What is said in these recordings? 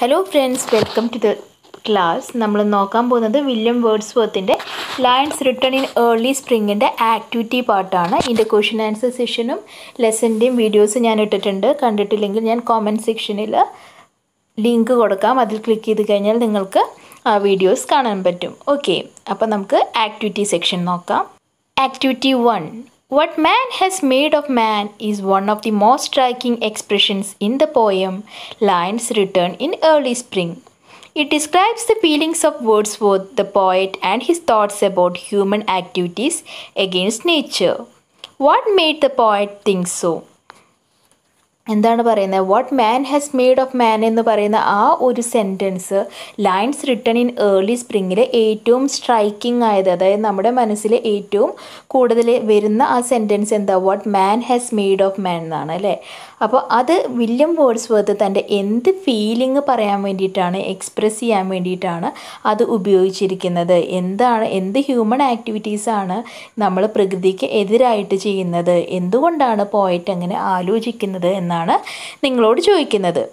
Hello friends, welcome to the class. നമ്മൾ നോക്കാൻ പോകുന്നത് വില്യം വേർഡ്സ്വർത്തിന്റെ ലൈൻസ് റിട്ടൺ ഇൻ ഏർലി സ്പ്രിങ്ങിൻ്റെ ആക്ടിവിറ്റി പാർട്ടാണ്. ഇതിൻ്റെ ക്വസ്റ്റ്യൻ ആൻസർ സെഷനും ലെസൻ്റെയും വീഡിയോസ് ഞാൻ ഇട്ടിട്ടുണ്ട്. കണ്ടിട്ടില്ലെങ്കിൽ ഞാൻ കോമെൻറ്റ് സെക്ഷനിൽ ലിങ്ക് കൊടുക്കാം. അതിൽ ക്ലിക്ക് ചെയ്ത് കഴിഞ്ഞാൽ നിങ്ങൾക്ക് ആ വീഡിയോസ് കാണാൻ പറ്റും. ഓക്കെ, അപ്പോൾ നമുക്ക് ആക്ടിവിറ്റി സെക്ഷൻ നോക്കാം. Activity 1. What man has made of man is one of the most striking expressions in the poem Lines Written in Early Spring. It describes the feelings of Wordsworth, the poet, and his thoughts about human activities against nature. What made the poet think so? എന്താണ് പറയുന്നത്? What man has made of man എന്ന് പറയുന്ന ആ ഒരു sentence lines written in early സ്പ്രിങ്ങിൽ ഏറ്റവും striking ആയത്, അതായത് നമ്മുടെ മനസ്സിൽ ഏറ്റവും കൂടുതൽ വരുന്ന ആ സെൻറ്റൻസ് എന്താ? What man has made of മാൻ എന്നാണ് അല്ലേ. അപ്പോൾ അത് വില്യം വേർഡ്സ്വർത്ത് തൻ്റെ എന്ത് ഫീലിംഗ് പറയാൻ വേണ്ടിയിട്ടാണ്, എക്സ്പ്രസ് ചെയ്യാൻ വേണ്ടിയിട്ടാണ് അത് ഉപയോഗിച്ചിരിക്കുന്നത്. എന്ത് ഹ്യൂമൻ ആക്ടിവിറ്റീസാണ് നമ്മൾ പ്രകൃതിക്ക് എതിരായിട്ട് ചെയ്യുന്നത്, എന്തുകൊണ്ടാണ് പോയറ്റ് അങ്ങനെ ആലോചിക്കുന്നത് എന്നാണ് നിങ്ങളോട് ചോദിക്കുന്നത്.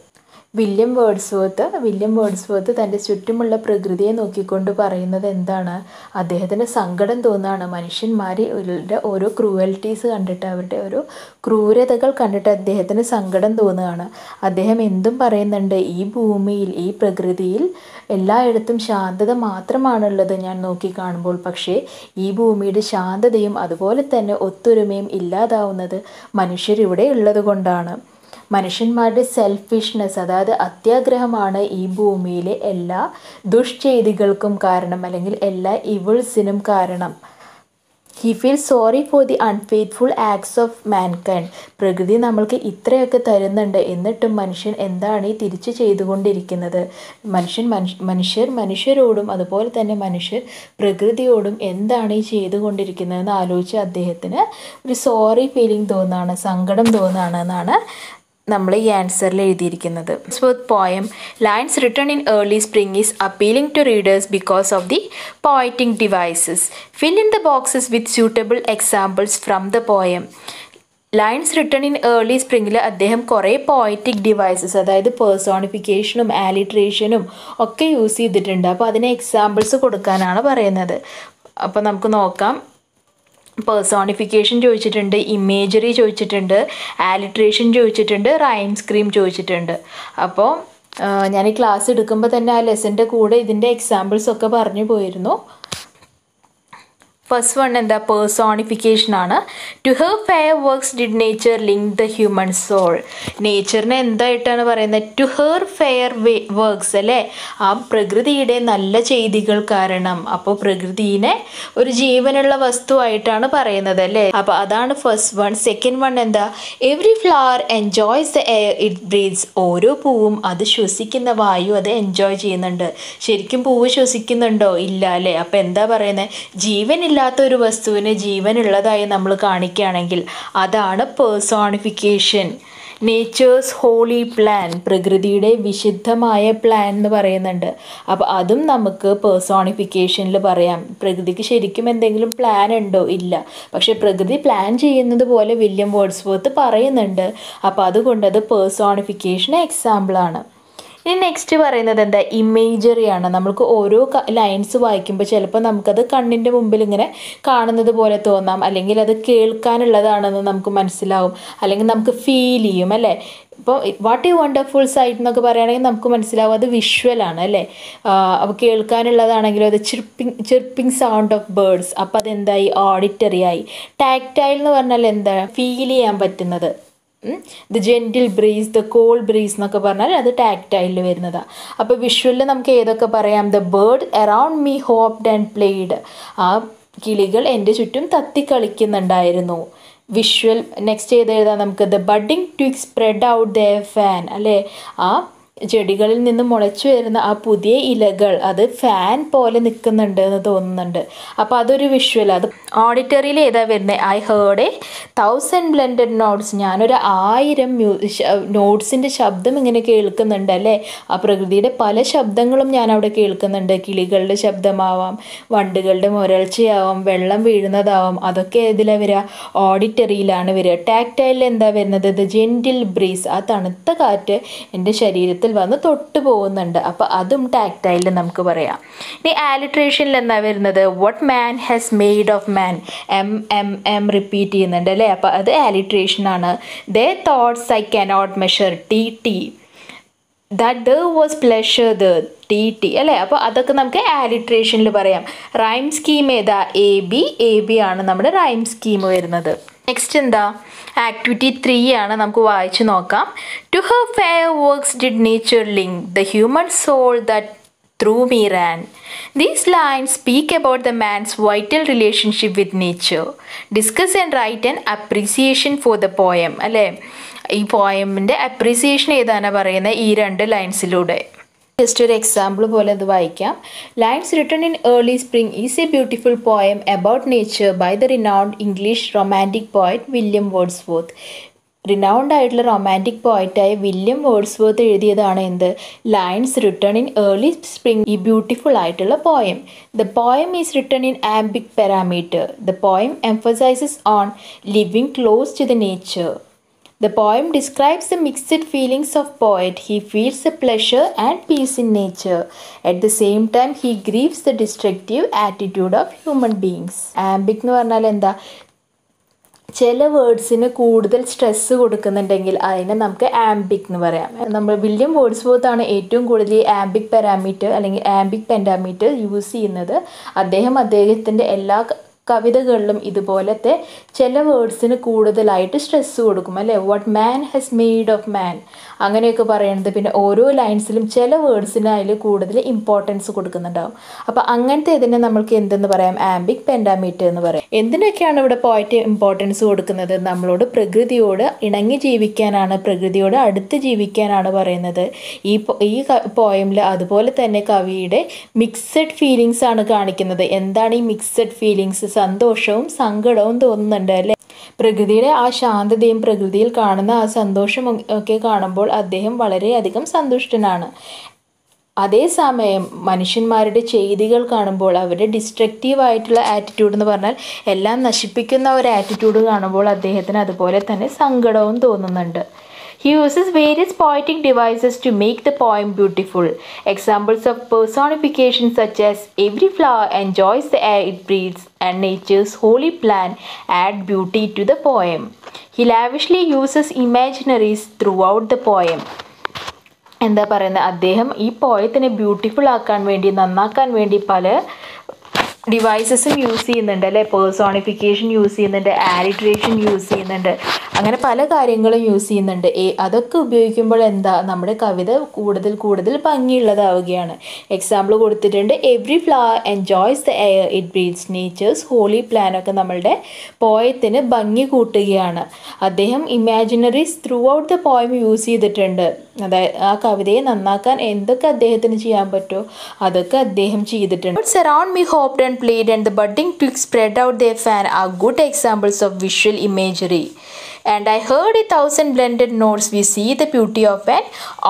വില്യം വേർഡ്സ്വർത്ത് തൻ്റെ ചുറ്റുമുള്ള പ്രകൃതിയെ നോക്കിക്കൊണ്ട് പറയുന്നത് എന്താണ്? അദ്ദേഹത്തിന് സങ്കടം തോന്നുകയാണ്. മനുഷ്യന്മാരുടെ ഓരോ ക്രൂവൽറ്റീസ് കണ്ടിട്ട്, അവരുടെ ഓരോ ക്രൂരതകൾ കണ്ടിട്ട് അദ്ദേഹത്തിന് സങ്കടം തോന്നുകയാണ്. അദ്ദേഹം എന്തും പറയുന്നുണ്ട്, ഈ ഭൂമിയിൽ, ഈ പ്രകൃതിയിൽ എല്ലായിടത്തും ശാന്തത മാത്രമാണുള്ളത് ഞാൻ നോക്കിക്കാണുമ്പോൾ. പക്ഷേ ഈ ഭൂമിയുടെ ശാന്തതയും അതുപോലെ തന്നെ ഒത്തൊരുമയും ഇല്ലാതാവുന്നത് മനുഷ്യരിവിടെ ഉള്ളത് കൊണ്ടാണ്. മനുഷ്യന്മാരുടെ സെൽഫിഷ്നെസ്, അതായത് അത്യാഗ്രഹമാണ് ഈ ഭൂമിയിലെ എല്ലാ ദുഷ്ചെയ്തികൾക്കും കാരണം, അല്ലെങ്കിൽ എല്ലാ ഇവിൾസിനും കാരണം. He feel sorry for the unfaithful acts of mankind. പ്രകൃതി നമ്മൾക്ക് ഇത്രയൊക്കെ തരുന്നുണ്ട്, എന്നിട്ടും മനുഷ്യൻ എന്താണ് ഈ തിരിച്ചു ചെയ്തുകൊണ്ടിരിക്കുന്നത്? മനുഷ്യരോടും അതുപോലെ തന്നെ മനുഷ്യർ പ്രകൃതിയോടും എന്താണ് ഈ ചെയ്തുകൊണ്ടിരിക്കുന്നതെന്ന് ആലോചിച്ച് അദ്ദേഹത്തിന് ഒരു സോറി ഫീലിംഗ് തോന്നുകയാണ്, സങ്കടം തോന്നുകയാണ് എന്നാണ് നമ്മൾ ഈ ആൻസറിൽ എഴുതിയിരിക്കുന്നത്. Wordsworth poem lines written in early spring is appealing to readers because of the poetic devices. Fill in the boxes with suitable examples from the poem. Lines written in early സ്പ്രിങ്ങിൽ അദ്ദേഹം കുറേ പോയറ്റിക് ഡിവൈസസ്, അതായത് പേഴ്സോണിഫിക്കേഷനും ആലിട്രേഷനും ഒക്കെ use ചെയ്തിട്ടുണ്ട്. അപ്പോൾ അതിന് examples കൊടുക്കാനാണ് പറയുന്നത്. അപ്പോൾ നമുക്ക് നോക്കാം. പേഴ്സോണിഫിക്കേഷൻ ചോദിച്ചിട്ടുണ്ട്, ഇമേജറി ചോദിച്ചിട്ടുണ്ട്, ആലിട്രേഷൻ ചോദിച്ചിട്ടുണ്ട്, റൈം സ്കീം ചോദിച്ചിട്ടുണ്ട്. അപ്പോൾ ഞാൻ ഈ ക്ലാസ് എടുക്കുമ്പോൾ തന്നെ ആ ലെസൻ്റെ കൂടെ ഇതിൻ്റെ എക്സാമ്പിൾസ് ഒക്കെ പറഞ്ഞു പോയിരുന്നു. ഫസ്റ്റ് വൺ എന്താ? പേഴ്സോണിഫിക്കേഷൻ ആണ്. To her fair works did nature link the human soul. നേച്ചറിനെ എന്തായിട്ടാണ് പറയുന്നത്? ടു ഹെർ ഫെയർ വർക്ക്സ് അല്ലേ, ആ പ്രകൃതിയുടെ നല്ല ചെയ്തികൾ കാരണം. അപ്പോൾ പ്രകൃതിനെ ഒരു ജീവനുള്ള വസ്തുവായിട്ടാണ് പറയുന്നത് അല്ലേ. അപ്പോൾ അതാണ് ഫസ്റ്റ് വൺ. സെക്കൻഡ് വൺ എന്താ? Every flower enjoys the air it breathes. ഓരോ പൂവും അത് ശ്വസിക്കുന്ന വായു അത് എൻജോയ് ചെയ്യുന്നുണ്ട്. ശരിക്കും പൂവ് ശ്വസിക്കുന്നുണ്ടോ? ഇല്ല അല്ലേ. അപ്പോൾ എന്താ പറയുന്നത്? ജീവനില്ലാത്ത ഒരു വസ്തുവിന് ജീവനുള്ളതായി നമ്മൾ കാണിക്കുകയാണെങ്കിൽ അതാണ് പേഴ്സോണിഫിക്കേഷൻ. നേച്ചേഴ്സ് ഹോളി പ്ലാൻ, പ്രകൃതിയുടെ വിശുദ്ധമായ പ്ലാൻ എന്ന് പറയുന്നുണ്ട്. അപ്പോൾ അതും നമുക്ക് പേഴ്സോണിഫിക്കേഷനിൽ പറയാം. പ്രകൃതിക്ക് ശരിക്കും എന്തെങ്കിലും പ്ലാൻ ഉണ്ടോ? ഇല്ല. പക്ഷേ പ്രകൃതി പ്ലാൻ ചെയ്യുന്നത് പോലെ വില്യം വേർഡ്സ്വർത്ത് പറയുന്നുണ്ട്. അപ്പോൾ അതുകൊണ്ട് അത് പേഴ്സോണിഫിക്കേഷൻ എക്സാമ്പിളാണ്. ഇനി നെക്സ്റ്റ് പറയുന്നത് എന്താ? ഇമേജറിയാണ്. നമ്മൾക്ക് ഓരോ ലൈൻസ് വായിക്കുമ്പോൾ ചിലപ്പോൾ നമുക്കത് കണ്ണിൻ്റെ മുമ്പിൽ ഇങ്ങനെ കാണുന്നത് പോലെ തോന്നാം, അല്ലെങ്കിൽ അത് കേൾക്കാനുള്ളതാണെന്ന് നമുക്ക് മനസ്സിലാവും, അല്ലെങ്കിൽ നമുക്ക് ഫീൽ ചെയ്യും അല്ലേ. ഇപ്പോൾ വാട്ട് എ വണ്ടർഫുൾ സൈറ്റ് എന്നൊക്കെ പറയുകയാണെങ്കിൽ നമുക്ക് മനസ്സിലാവും അത് വിഷ്വലാണ് അല്ലേ. അപ്പോൾ കേൾക്കാനുള്ളതാണെങ്കിലും അത് ചിർപ്പിംഗ് സൗണ്ട് ഓഫ് ബേർഡ്സ്, അപ്പോൾ അതെന്തായി? ഓഡിറ്ററി ആയി. ടാക്ടൈൽ എന്ന് പറഞ്ഞാൽ എന്താ? ഫീൽ ചെയ്യാൻ പറ്റുന്നത്. The gentle breeze, the called breeze എന്നൊക്കെ പറഞ്ഞാൽ അത് ടാക്ടൈലിൽ വരുന്നതാണ്. അപ്പോൾ വിഷ്വലിൽ നമുക്ക് ഏതൊക്കെ പറയാം? The bird around me hopped and played. ആ കിളികൾ എൻ്റെ ചുറ്റും തത്തിക്കളിക്കുന്നുണ്ടായിരുന്നു. വിഷ്വൽ. നെക്സ്റ്റ് എഴുതാം നമുക്ക്? The budding twigs spread out the fan അല്ലേ. ആ ചെടികളിൽ നിന്ന് മുളച്ചു വരുന്ന ആ പുതിയ ഇലകൾ അത് ഫാൻ പോലെ നിൽക്കുന്നുണ്ട് എന്ന് തോന്നുന്നുണ്ട്. അപ്പോൾ അതൊരു വിഷ്വൽ. അത് ഓഡിറ്ററിയിൽ ഏതാ വരുന്നത്? I heard 1000 blended notes. ഞാനൊരു 1000 നോട്ട്സിൻ്റെ ശബ്ദം ഇങ്ങനെ കേൾക്കുന്നുണ്ട് അല്ലേ. ആ പ്രകൃതിയുടെ പല ശബ്ദങ്ങളും ഞാൻ അവിടെ കേൾക്കുന്നുണ്ട്. കിളികളുടെ ശബ്ദമാവാം, വണ്ടുകളുടെ മുരൾച്ചയാവാം, വെള്ളം വീഴുന്നതാവാം. അതൊക്കെ ഏതിലാണ് വരിക? ഓഡിറ്ററിയിലാണ് വരിക. ടാക്ടൈലിൽ എന്താ വരുന്നത്? ദ ജെൻറ്റിൽ ബ്രീസ്, ആ തണുത്ത കാറ്റ് എൻ്റെ ശരീരത്തിൽ വന്ന് തൊട്ട് പോകുന്നുണ്ട്. അപ്പോൾ അതും ടാക്ടൈലിൽ നമുക്ക് പറയാം. ഇനി ആലിട്രേഷനിൽ എന്താ വരുന്നത്? What man has made of man. M repeat ചെയ്യുന്നുണ്ട് അല്ലേ? അപ്പോൾ അത് ആലിട്രേഷൻ ആണ്. The thoughts I cannot measure. T that there was pleasure there. T അല്ലേ? അപ്പോൾ അതൊക്കെ നമുക്ക് ആലിട്രേഷനിൽ പറയാം. റൈം സ്കീം ഏതാ? എ ബി ആണ് നമ്മുടെ റൈം സ്കീം വരുന്നത്. നെക്സ്റ്റ് എന്താ? ആക്ടിവിറ്റി 3 ആണ്. നമുക്ക് വായിച്ചു നോക്കാം. To her fair works did nature link the human soul that through me ran. These lines speak about the man's vital relationship with nature. Discuss and write an appreciation for the poem. അല്ലേ? ഈ പോയമിൻ്റെ appreciation ഏതാണ് പറയുന്നത് ഈ 2 ലൈൻസിലൂടെ. Just ഒരു example പോലെ അത് വായിക്കാം. Lines written in early spring is a beautiful poem about nature by the renowned English romantic poet William Wordsworth. Renowned ആയിട്ടുള്ള റൊമാൻറ്റിക് പോയറ്റായ വില്യം വേർഡ്സ്വർത്ത് എഴുതിയതാണ് എന്ത്? Lines written in early spring, ഈ ബ്യൂട്ടിഫുൾ ആയിട്ടുള്ള poem. The poem is written in iambic parameter. The poem emphasizes on living close to the nature. The poem describes the mixed feelings of poet. He feels the pleasure and peace in nature. At the same time, he grieves the destructive attitude of human beings. Ambic എന്ന് പറഞ്ഞാൽ എന്താ? ചില വേർഡ്സിന് കൂടുതൽ stress കൊടുക്കുന്നുണ്ടെങ്കിൽ അതിനെ നമുക്ക് ആംബിക് എന്ന് പറയാം. നമ്മൾ വില്യം വേർഡ്സ്വർത്ത് ആണ് ഏറ്റവും കൂടുതൽ ഈ ആംബിക് പാരാമീറ്റർ അല്ലെങ്കിൽ ആംബിക് പെൻഡാമീറ്റർ യൂസ് ചെയ്യുന്നത്. അദ്ദേഹത്തിൻ്റെ എല്ലാ കവിതകളിലും ഇതുപോലത്തെ ചില വേർഡ്സിന് കൂടുതലായിട്ട് സ്ട്രെസ്സ് കൊടുക്കും അല്ലേ? What man has made of മാൻ അങ്ങനെയൊക്കെ പറയുന്നത്. പിന്നെ ഓരോ ലൈൻസിലും ചില വേർഡ്സിന് അതിൽ കൂടുതൽ ഇമ്പോർട്ടൻസ് കൊടുക്കുന്നുണ്ടാവും. അപ്പോൾ അങ്ങനത്തെ ഇതിനെ നമ്മൾക്ക് എന്തെന്ന് പറയാം? ആംബിക് പെൻഡാമീറ്റർ എന്ന് പറയാം. എന്തിനൊക്കെയാണ് ഇവിടെ പോയിട്ട് ഇമ്പോർട്ടൻസ് കൊടുക്കുന്നത്? നമ്മളോട് പ്രകൃതിയോട് ഇണങ്ങി ജീവിക്കാനാണ്, പ്രകൃതിയോട് അടുത്ത് ജീവിക്കാനാണ് പറയുന്നത് ഈ പോയമിൽ. അതുപോലെ തന്നെ കവിയുടെ മിക്സഡ് ഫീലിങ്സ് ആണ് കാണിക്കുന്നത്. എന്താണ് ഈ മിക്സഡ് ഫീലിങ്സ്? സന്തോഷവും സങ്കടവും തോന്നുന്നുണ്ട് അല്ലേ? പ്രകൃതിയുടെ ആ ശാന്തതയും പ്രകൃതിയിൽ കാണുന്ന ആ സന്തോഷം ഒക്കെ കാണുമ്പോൾ അദ്ദേഹം വളരെയധികം സന്തുഷ്ടനാണ്. അതേസമയം മനുഷ്യന്മാരുടെ ചെയ്തികൾ കാണുമ്പോൾ അവരുടെ ഡിസ്ട്രക്റ്റീവ് ആയിട്ടുള്ള ആറ്റിറ്റ്യൂഡ് എന്ന് പറഞ്ഞാൽ എല്ലാം നശിപ്പിക്കുന്ന ഒരു ആറ്റിറ്റ്യൂഡ് കാണുമ്പോൾ അദ്ദേഹത്തിന് അതുപോലെ തന്നെ സങ്കടവും തോന്നുന്നുണ്ട്. He uses various poetic devices to make the poem beautiful. Examples of personification such as every flower enjoys the air it breathes and nature's holy plan add beauty to the poem. He lavishly uses imaginaries throughout the poem. എന്താ പറയുന്നത്? അദ്ദേഹം ഈ പോയത്തിനെ beautiful ആക്കാൻ വേണ്ടി, നന്നാക്കാൻ വേണ്ടി പല ഡിവൈസസും use ചെയ്യുന്നുണ്ട് അല്ലേ? പേഴ്സോണിഫിക്കേഷൻ യൂസ് ചെയ്യുന്നുണ്ട്, ആലിട്രേഷൻ യൂസ് ചെയ്യുന്നുണ്ട്, അങ്ങനെ പല കാര്യങ്ങളും യൂസ് ചെയ്യുന്നുണ്ട്. അതൊക്കെ ഉപയോഗിക്കുമ്പോൾ എന്താ? നമ്മുടെ കവിത കൂടുതൽ ഭംഗിയുള്ളതാവുകയാണ്. എക്സാമ്പിൾ കൊടുത്തിട്ടുണ്ട്. Every flower enjoys the air it breathes, nature's holy plan ഒക്കെ നമ്മളുടെ പോയത്തിന് ഭംഗി കൂട്ടുകയാണ്. അദ്ദേഹം imageries throughout the poem use ചെയ്തിട്ടുണ്ട്. അതായത് ആ കവിതയെ നന്നാക്കാൻ എന്തൊക്കെ അദ്ദേഹത്തിന് ചെയ്യാൻ പറ്റുമോ അതൊക്കെ അദ്ദേഹം ചെയ്തിട്ടുണ്ട്. Surround me hopped and played and the budding twigs spread out their fan are good examples of visual imagery. And I heard 1,000 blended notes. We see the beauty of an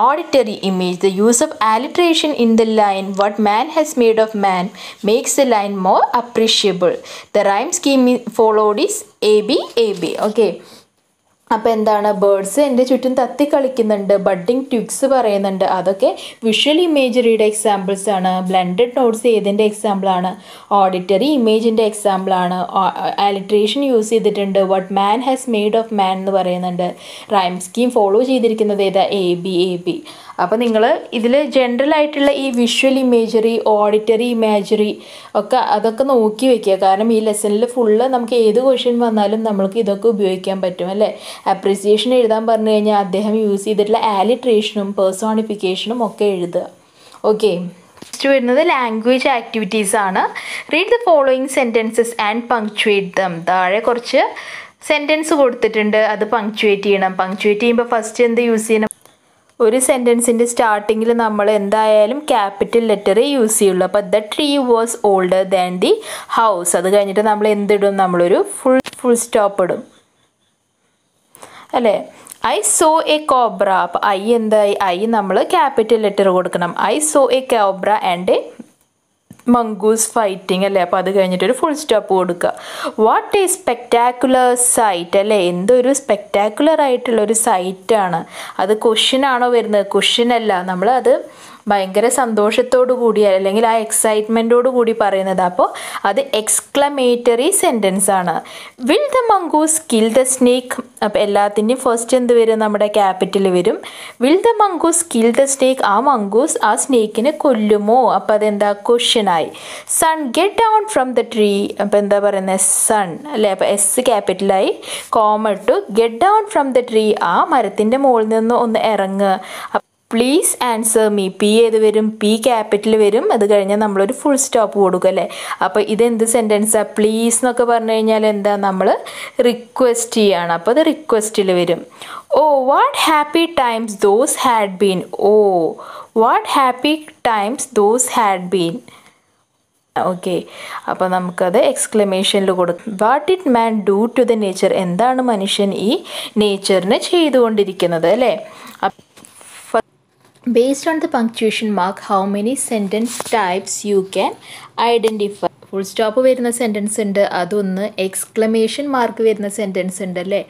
auditory image. The use of alliteration in the line what man has made of man makes the line more appreciable. The rhyme scheme followed is AB. Okay. അപ്പോൾ എന്താണ്? Birds എൻ്റെ ചുറ്റും തത്തി കളിക്കുന്നുണ്ട്, budding twigs പറയുന്നുണ്ട്, അതൊക്കെ visual ഇമേജറിയുടെ examples ആണ്. Blended notes ഏതിൻ്റെ എക്സാമ്പിളാണ്? ഓഡിറ്ററി ഇമേജിൻ്റെ എക്സാമ്പിളാണ്. ആലിട്രേഷൻ യൂസ് ചെയ്തിട്ടുണ്ട്. What man has made of man എന്ന് പറയുന്നുണ്ട്. റൈം സ്കീം ഫോളോ ചെയ്തിരിക്കുന്നത് ഏതാ? A B. അപ്പോൾ നിങ്ങൾ ഇതിൽ ജനറൽ ആയിട്ടുള്ള ഈ വിഷ്വൽ ഇമേജറി, ഓഡിറ്ററി ഇമേജറി അതൊക്കെ നോക്കി വെക്കുക. കാരണം ഈ ലെസണിൽ ഫുള്ള് നമുക്ക് ഏത് ക്വസ്റ്റ്യൻ വന്നാലും നമ്മൾക്ക് ഇതൊക്കെ ഉപയോഗിക്കാൻ പറ്റും അല്ലേ? അപ്രിസിയേഷൻ എഴുതാൻ പറഞ്ഞു കഴിഞ്ഞാൽ അദ്ദേഹം യൂസ് ചെയ്തിട്ടുള്ള ആലിട്രേഷനും പേഴ്സോണിഫിക്കേഷനും ഒക്കെ എഴുതുക. ഓക്കെ. നെക്സ്റ്റ് വരുന്നത് ലാംഗ്വേജ് ആക്ടിവിറ്റീസ് ആണ്. Read the following sentences and punctuate them. താഴെ കുറച്ച് സെൻറ്റൻസ് കൊടുത്തിട്ടുണ്ട്, അത് പങ്ക്ച്വേറ്റ് ചെയ്യണം. പങ്ക്ച്വേറ്റ് ചെയ്യുമ്പോൾ ഫസ്റ്റ് എന്ത് യൂസ് ചെയ്യണം? ഒരു സെൻറ്റൻസിൻ്റെ സ്റ്റാർട്ടിങ്ങിൽ നമ്മൾ എന്തായാലും ക്യാപിറ്റൽ ലെറ്ററേ യൂസ് ചെയ്യുള്ളൂ. അപ്പോൾ the tree was older than the house. അത് കഴിഞ്ഞിട്ട് നമ്മൾ എന്തിടും? നമ്മളൊരു ഫുൾ സ്റ്റോപ്പ് ഇടും അല്ലേ? I saw a cobra. അപ്പോൾ ഐ എന്തായി? ഐ നമ്മൾ ക്യാപിറ്റൽ ലെറ്റർ കൊടുക്കണം. I saw a cobra and A mongoose fighting അല്ലേ. അപ്പോൾ അത് കഴിഞ്ഞിട്ടൊരു ഫുൾ സ്റ്റോപ്പ് കൊടുക്കുക. വാട്ട് ഈസ് സ്പെക്ടാക്കുലർ സൈറ്റ് അല്ലേ, എന്തൊരു സ്പെക്ടാക്കുലർ ആയിട്ടുള്ളൊരു സൈറ്റാണ്. അത് ക്വസ്റ്റ്യൻ ആണോ വരുന്നത്? ക്വസ്റ്റ്യൻ അല്ല, നമ്മൾ അത് ഭയങ്കര സന്തോഷത്തോടു കൂടി അല്ലെങ്കിൽ ആ എക്സൈറ്റ്മെൻറ്റോടു കൂടി പറയുന്നത്. അപ്പോൾ അത് എക്സ്ക്ലമേറ്ററി സെൻറ്റൻസ് ആണ്. Will the mongoose kill the snake? അപ്പോൾ എല്ലാത്തിൻ്റെയും ഫസ്റ്റ് എന്ത് വരും? നമ്മുടെ ക്യാപിറ്റൽ വരും. Will the mongoose kill the snake? ആ മംഗൂസ് ആ സ്നേക്കിനെ കൊല്ലുമോ? അപ്പോൾ അതെന്താ? ക്വസ്റ്റ്യനായി. Son get down from the tree? അപ്പോൾ എന്താ പറയുന്നത്? സൺ അല്ലേ. അപ്പോൾ എസ് ക്യാപിറ്റലായി, കോമ ഇട്ടു. Get down from the tree? ആ മരത്തിൻ്റെ മുകളിൽ നിന്ന് ഒന്ന് ഇറങ്ങുക. Please answer me? പി ഏത് വരും? പി ക്യാപിറ്റൽ വരും. അത് കഴിഞ്ഞാൽ നമ്മളൊരു ഫുൾ സ്റ്റോപ്പ് കൊടുക്കും അല്ലേ. അപ്പോൾ ഇതെന്ത് സെൻറ്റൻസാണ്? പ്ലീസ് എന്നൊക്കെ പറഞ്ഞു കഴിഞ്ഞാൽ എന്താ? നമ്മൾ റിക്വസ്റ്റ് ചെയ്യാണ്. അപ്പോൾ അത് റിക്വസ്റ്റിൽ വരും. Oh what happy times those had been? Oh what happy times those had been. Okay, അപ്പോൾ നമുക്കത് എക്സ്ക്ലമേഷനിൽ കൊടുക്കും. What did man do to the nature? എന്താണ് മനുഷ്യൻ ഈ നേച്ചറിന് ചെയ്തുകൊണ്ടിരിക്കുന്നത് അല്ലേ. Based on the punctuation mark, how many sentence types you can identify? Full stop വരുന്ന സെൻറ്റൻസ് ഉണ്ട്, അതൊന്ന്. എക്സ്ക്ലമേഷൻ മാർക്ക് വരുന്ന സെൻറ്റൻസ് ഉണ്ട് അല്ലേ,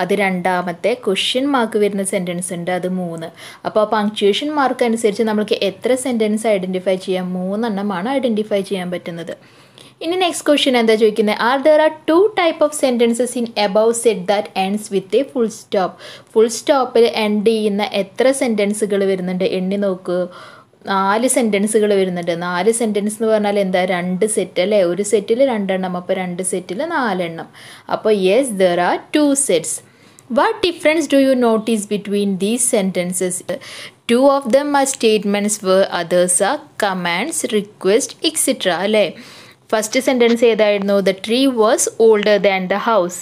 അത് രണ്ടാമത്തെ. ക്വസ്റ്റ്യൻ മാർക്ക് വരുന്ന സെൻറ്റൻസ് ഉണ്ട്, അത് 3. അപ്പോൾ ആ പങ്ക്ച്വേഷൻ മാർക്ക് അനുസരിച്ച് നമുക്ക് എത്ര സെൻറ്റൻസ് ഐഡൻറ്റിഫൈ ചെയ്യാം? 3 എണ്ണമാണ് ഐഡൻറ്റിഫൈ ചെയ്യാൻ പറ്റുന്നത്. ഇനി നെക്സ്റ്റ് ക്വസ്റ്റ്യൻ എന്താ ചോദിക്കുന്നത്? there are 2 type of sentences in above set that ends with a full stop? Full സ്റ്റോപ്പിൽ എൻഡ് ചെയ്യുന്ന എത്ര സെൻറ്റൻസുകൾ വരുന്നുണ്ട്? എണ്ണി നോക്ക്. 4 സെൻറ്റൻസുകൾ വരുന്നുണ്ട്. 4 സെൻറ്റൻസ് എന്ന് പറഞ്ഞാൽ എന്താ? 2 സെറ്റ് അല്ലേ. ഒരു സെറ്റിൽ 2 എണ്ണം, അപ്പോൾ 2 സെറ്റിൽ 4 എണ്ണം. അപ്പോൾ yes, there are 2 sets. What difference do you notice between these sentences? 2 of them are statements where others are commands, request, etc. അല്ലേ. ഫസ്റ്റ് സെൻറ്റൻസ് ഏതായിരുന്നു? The tree was older than the house.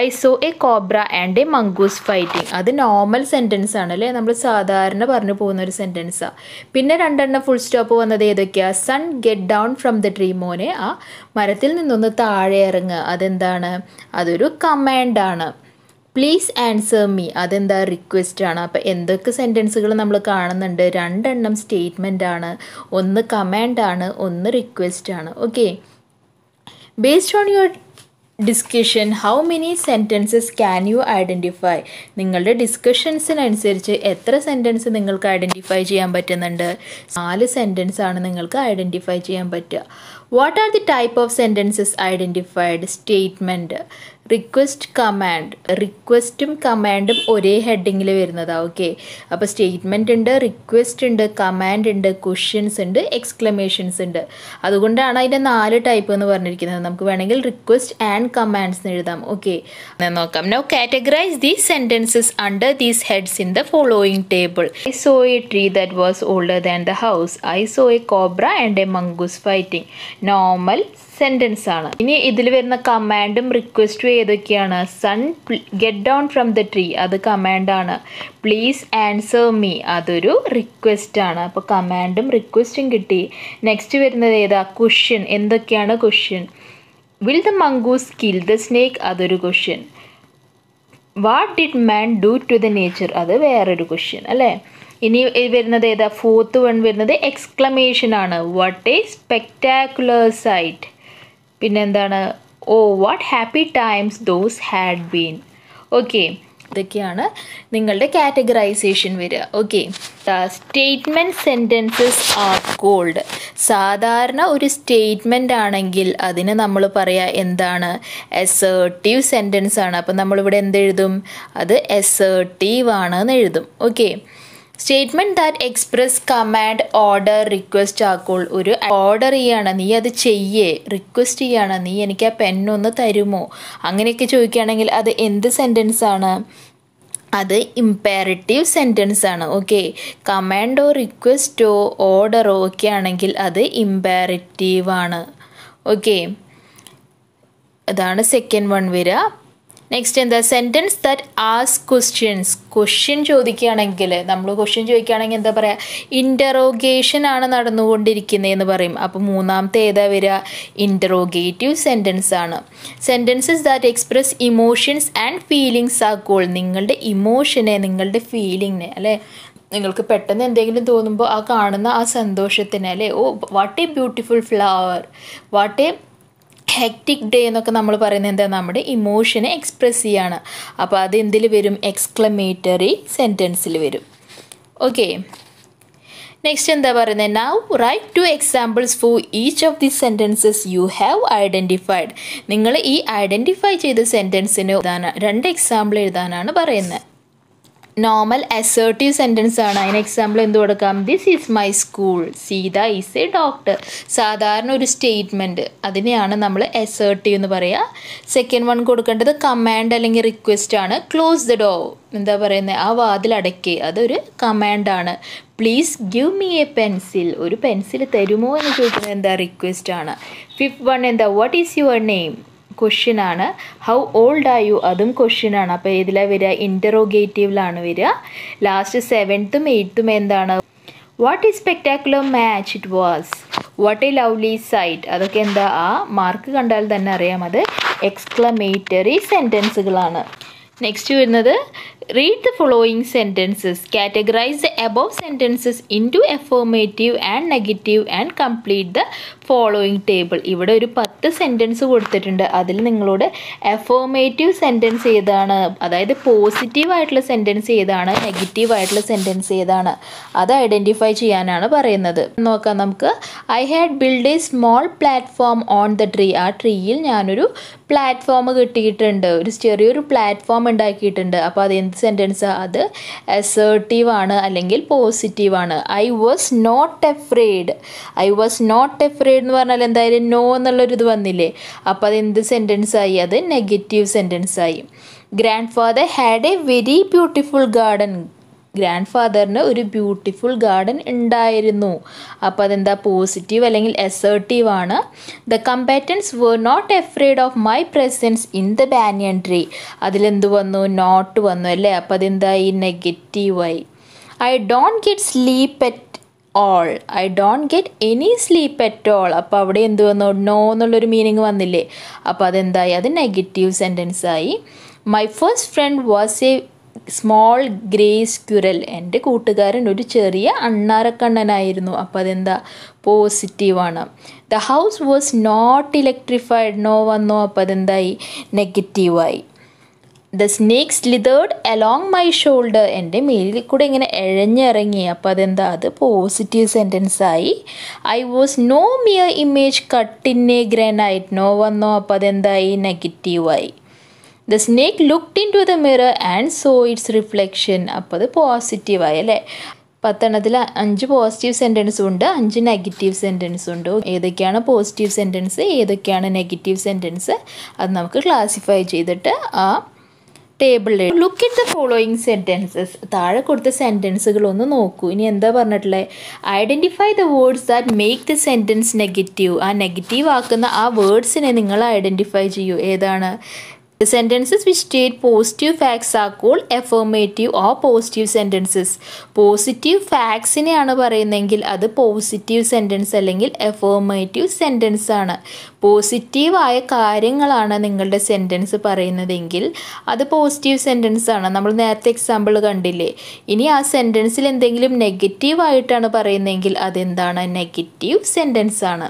I saw a cobra and a mongoose fighting. അത് normal sentence ആണ് അല്ലേ, നമ്മൾ സാധാരണ പറഞ്ഞു പോകുന്ന ഒരു സെൻറ്റൻസാണ്. പിന്നെ 2 എണ്ണം ഫുൾ സ്റ്റോപ്പ് വന്നത് ഏതൊക്കെയാണ്? Son get down from the tree? മോനെ ആ മരത്തിൽ നിന്നൊന്ന് താഴെ ഇറങ്ങുക. അതെന്താണ്? അതൊരു കമാൻഡാണ്. Please answer me? അതെന്താ? റിക്വസ്റ്റ് ആണ്. അപ്പോൾ എന്തൊക്കെ സെൻറ്റൻസുകൾ നമ്മൾ കാണുന്നുണ്ട്? 2 എണ്ണം സ്റ്റേറ്റ്മെൻ്റ് ആണ്, 1 കമാൻഡാണ്, 1 റിക്വസ്റ്റ് ആണ്. Okay, based on your discussion how many sentences can you identify? നിങ്ങളുടെ ഡിസ്കഷൻസിനനുസരിച്ച് എത്ര സെൻറ്റൻസ് നിങ്ങൾക്ക് ഐഡൻറ്റിഫൈ ചെയ്യാൻ പറ്റുന്നുണ്ട്? 4 സെൻറ്റൻസ് ആണ് നിങ്ങൾക്ക് ഐഡൻറ്റിഫൈ ചെയ്യാൻ പറ്റുക. What are the type of sentences identified? Statement, request, command. റിക്വസ്റ്റും കമാൻഡും ഒരേ ഹെഡിങ്ങിൽ വരുന്നതാണ്. ഓക്കെ, അപ്പോൾ സ്റ്റേറ്റ്മെൻറ്റ് ഉണ്ട്, റിക്വസ്റ്റ് ഉണ്ട്, കമാൻഡ് ഉണ്ട്, ക്വസ്റ്റ്യൻസ് ഉണ്ട്, എക്സ്ക്ലമേഷൻസ് ഉണ്ട്. അതുകൊണ്ടാണ് അതിൻ്റെ 4 ടൈപ്പ് എന്ന് പറഞ്ഞിരിക്കുന്നത്. നമുക്ക് വേണമെങ്കിൽ റിക്വസ്റ്റ് ആൻഡ് കമാൻഡ്സ് എന്ന് എഴുതാം. ഓക്കെ, നോക്കാം. Now categorize these sentences under these heads in the following table. I saw a tree that was older than the house. I saw a cobra and a mongoose fighting. Normal sentence ആണ്. ഇനി ഇതിൽ വരുന്ന കമാൻഡും റിക്വസ്റ്റും ഏതൊക്കെയാണ്? Son get down from the tree, അത് കമാൻഡാണ്. Please answer me, അതൊരു റിക്വസ്റ്റ് ആണ്. അപ്പോൾ കമാൻഡും റിക്വസ്റ്റും കിട്ടി. നെക്സ്റ്റ് വരുന്നത് ഏതാ? ക്വസ്റ്റ്യൻ. എന്തൊക്കെയാണ് question? Will the mongoose kill the snake? അതൊരു question. What did man do to the nature? അത് വേറൊരു ക്വസ്റ്റ്യൻ അല്ലേ. ഇനി വരുന്നത് ഏതാ? 4th വൺ വരുന്നത് എക്സ്ക്ലമേഷൻ ആണ്. What a spectacular sight. പിന്നെന്താണ്? Oh what happy times those had been. Okay, ഇതൊക്കെയാണ് നിങ്ങളുടെ കാറ്റഗറൈസേഷൻ വരിക. Okay, statement sentences are called. സാധാരണ ഒരു സ്റ്റേറ്റ്മെൻ്റ് ആണെങ്കിൽ അതിന് നമ്മൾ പറയുക എന്താണ്? അസേർട്ടീവ് സെൻറ്റൻസ് ആണ്. അപ്പം നമ്മളിവിടെ എന്തെഴുതും? അത് അസേർട്ടീവ് ആണ് എന്ന് എഴുതും. Okay, statement that express command, order, request ആക്കോൾ. ഒരു ഓർഡർ ചെയ്യാണ്, നീ അത് ചെയ്യേ. റിക്വസ്റ്റ് ചെയ്യാണ്, നീ എനിക്ക് ആ പെന്നൊന്ന് തരുമോ? അങ്ങനെയൊക്കെ ചോദിക്കുകയാണെങ്കിൽ അത് എന്ത് സെൻറ്റൻസ് ആണ്? അത് ഇംപെറേറ്റീവ് സെൻറ്റൻസ് ആണ്. ഓക്കെ, കമാൻഡോ റിക്വസ്റ്റോ ഓർഡറോ ഒക്കെ ആണെങ്കിൽ അത് ഇംപെറേറ്റീവ് ആണ്. ഓക്കെ, അതാണ് സെക്കൻഡ് വൺ വരിക. നെക്സ്റ്റ് എന്താ? Sentence that ask questions. Question ചോദിക്കുകയാണെങ്കിൽ, നമ്മൾ ക്വസ്റ്റ്യൻ ചോദിക്കുകയാണെങ്കിൽ എന്താ പറയുക? ഇൻ്ററോഗേഷൻ ആണ് നടന്നുകൊണ്ടിരിക്കുന്നതെന്ന് പറയും. അപ്പോൾ 3ാമത്തെ ഏതാ വരിക? ഇൻ്ററോഗേറ്റീവ് സെൻറ്റൻസ് ആണ്. Sentences that express emotions and feelings are called. നിങ്ങളുടെ ഇമോഷനെ, നിങ്ങളുടെ ഫീലിങ്ങിനെ അല്ലേ, നിങ്ങൾക്ക് പെട്ടെന്ന് എന്തെങ്കിലും തോന്നുമ്പോൾ ആ കാണുന്ന ആ സന്തോഷത്തിന് അല്ലേ, oh what a beautiful flower, what a hectic day എന്നൊക്കെ നമ്മൾ പറയുന്നത് എന്താ, നമ്മുടെ ഇമോഷനെ എക്സ്പ്രസ് ചെയ്യാണ്. അപ്പോൾ അത് എന്തിൽ വരും, എക്സ്ക്ലമേറ്ററി സെൻറ്റൻസിൽ വരും. ഓക്കെ, നെക്സ്റ്റ് എന്താ പറയുന്നത്, now write 2 examples for each of the sentences you have identified. നിങ്ങൾ ഈ ഐഡൻറ്റിഫൈ ചെയ്ത സെൻറ്റൻസിന് 2 എക്സാമ്പിൾ എഴുതാനാണ് പറയുന്നത്. നോർമൽ അസേർട്ടീവ് സെൻറ്റൻസ് ആണ്. അതിന് എക്സാമ്പിൾ എന്ത് കൊടുക്കാം, this is my school, Sita is a doctor. സാധാരണ ഒരു സ്റ്റേറ്റ്മെൻറ്റ്, അതിനെയാണ് നമ്മൾ അസേർട്ടീവ് എന്ന് പറയുക. സെക്കൻഡ് വൺ കൊടുക്കേണ്ടത് കമാൻഡ് അല്ലെങ്കിൽ റിക്വസ്റ്റ് ആണ്. ക്ലോസ് ദ ഡോർ, എന്താ പറയുന്നത്, ആ വാതിൽ അടയ്ക്കുക, അതൊരു കമാൻഡാണ്. Please give me a pencil, ഒരു പെൻസിൽ തരുമോ എന്ന് ചോദിക്കുന്നത് എന്താ, റിക്വസ്റ്റ് ആണ്. ഫിഫ്ത്ത് വൺ എന്താ, what is your name, question ആണ്. ഹൗ ഓൾഡ് ആർ യു, അതും ക്വസ്റ്റ്യൻ ആണ്. അപ്പോൾ ഏതിലാണ് വരിക, ഇൻ്ററോഗേറ്റീവിലാണ് വരിക. ലാസ്റ്റ് 7th 8th എന്താണ്, what is spectacular match it was, what a lovely sight, അതൊക്കെ എന്താ, ആ മാർക്ക് കണ്ടാൽ തന്നെ അറിയാം അത് എക്സ്ക്ലമേറ്ററി സെൻറ്റൻസുകളാണ്. നെക്സ്റ്റ് വരുന്നത്, read the following sentences, categorize the above sentences into affirmative and negative and complete the following table. ഇവിടെ ഒരു 10 സെൻറ്റൻസ് കൊടുത്തിട്ടുണ്ട്. അതിൽ നിങ്ങളോട് അഫോർമേറ്റീവ് സെൻറ്റൻസ് ഏതാണ്, അതായത് പോസിറ്റീവ് ആയിട്ടുള്ള സെൻറ്റൻസ് ഏതാണ്, നെഗറ്റീവ് ആയിട്ടുള്ള സെൻറ്റൻസ് ഏതാണ്, അത് ഐഡൻറ്റിഫൈ ചെയ്യാനാണ് പറയുന്നത്. നോക്കാം നമുക്ക്. I had build A small platform on the tree, ആ ട്രീയിൽ ഞാനൊരു പ്ലാറ്റ്ഫോം കിട്ടിയിട്ടുണ്ട്, ഒരു ചെറിയൊരു പ്ലാറ്റ്ഫോം ഉണ്ടാക്കിയിട്ടുണ്ട്. അപ്പോൾ അത് എന്ത് സെൻറ്റൻസ്, അത് അസേർട്ടീവ് ആണ് അല്ലെങ്കിൽ പോസിറ്റീവ് ആണ്. I was not afraid, I was not afraid എന്ന് പറഞ്ഞാൽ എന്തായാലും നോ എന്നുള്ളൊരു ഇത് വന്നില്ലേ, അപ്പോൾ അത് എന്ത് സെൻറ്റൻസ് ആയി, അത് നെഗറ്റീവ് സെൻറ്റൻസ് ആയി. Grandfather had a very beautiful garden, ഗ്രാൻഡ് ഫാദറിന് ഒരു ബ്യൂട്ടിഫുൾ ഗാർഡൻ ഉണ്ടായിരുന്നു, അപ്പോൾ അതെന്താ, പോസിറ്റീവ് അല്ലെങ്കിൽ അസേർട്ടീവ് ആണ്. The companions were not afraid of my presence in the banyan tree, അതിലെന്ത് വന്നു, നോട്ട് വന്നു അല്ലേ, അപ്പോൾ അതെന്തായി, നെഗറ്റീവായി. I don't get sleep at all, I don't get any sleep at all, അപ്പോൾ അവിടെ എന്ത് വന്നു, നോ എന്നുള്ളൊരു മീനിങ് വന്നില്ലേ, അപ്പോൾ അതെന്തായി, അത് നെഗറ്റീവ് സെൻറ്റൻസ് ആയി. My first friend was a small grey squirrel, എൻ്റെ കൂട്ടുകാരൻ ഒരു ചെറിയ അണ്ണാരക്കണ്ണനായിരുന്നു, അപ്പോൾ അതെന്താ, പോസിറ്റീവാണ്. The house was not electrified, no വന്നു, അപ്പോൾ അതെന്തായി, നെഗറ്റീവായി. The snake slithered along my shoulder, എൻ്റെ മേലിൽ കൂടെ ഇങ്ങനെ ഇഴഞ്ഞിറങ്ങി, അപ്പോൾ അതെന്താ, അത് പോസിറ്റീവ് സെൻറ്റൻസ് ആയി. I was no mere image cut in a granite, no വന്നു, അപ്പോൾ അതെന്തായി, നെഗറ്റീവായി. The snake looked into the mirror and so it's reflection, അപ്പോൾ അത് പോസിറ്റീവായി അല്ലേ. 10 5 പോസിറ്റീവ് സെൻറ്റൻസും ഉണ്ട്, 5 നെഗറ്റീവ് സെൻറ്റൻസും ഉണ്ട്. ഏതൊക്കെയാണ് പോസിറ്റീവ് സെൻറ്റൻസ്, ഏതൊക്കെയാണ് നെഗറ്റീവ് സെൻറ്റൻസ്, അത് നമുക്ക് ക്ലാസിഫൈ ചെയ്തിട്ട് ആ ടേബിളിൽ. Look at the following sentences, താഴെ കൊടുത്ത സെൻറ്റൻസുകളൊന്ന് നോക്കൂ. ഇനി എന്താ പറഞ്ഞിട്ടുള്ളത്, identify the words that make the sentence negative, ആ നെഗറ്റീവ് ആക്കുന്ന ആ വേർഡ്സിനെ നിങ്ങൾ ഐഡൻറ്റിഫൈ ചെയ്യൂ. ഏതാണ്, the sentences which state positive facts are called affirmative or positive sentences. Positive ഫാക്ട്സിനെയാണ് പറയുന്നതെങ്കിൽ അത് പോസിറ്റീവ് സെൻറ്റൻസ് അല്ലെങ്കിൽ അഫോർമേറ്റീവ് സെൻറ്റൻസ് ആണ്. പോസിറ്റീവായ കാര്യങ്ങളാണ് നിങ്ങളുടെ സെൻറ്റൻസ് പറയുന്നതെങ്കിൽ അത് പോസിറ്റീവ് സെൻറ്റൻസ് ആണ്. നമ്മൾ നേരത്തെ എക്സാമ്പിൾ കണ്ടില്ലേ. ഇനി ആ സെൻറ്റൻസിൽ എന്തെങ്കിലും നെഗറ്റീവായിട്ടാണ് പറയുന്നതെങ്കിൽ അതെന്താണ്, നെഗറ്റീവ് സെൻറ്റൻസ് ആണ്.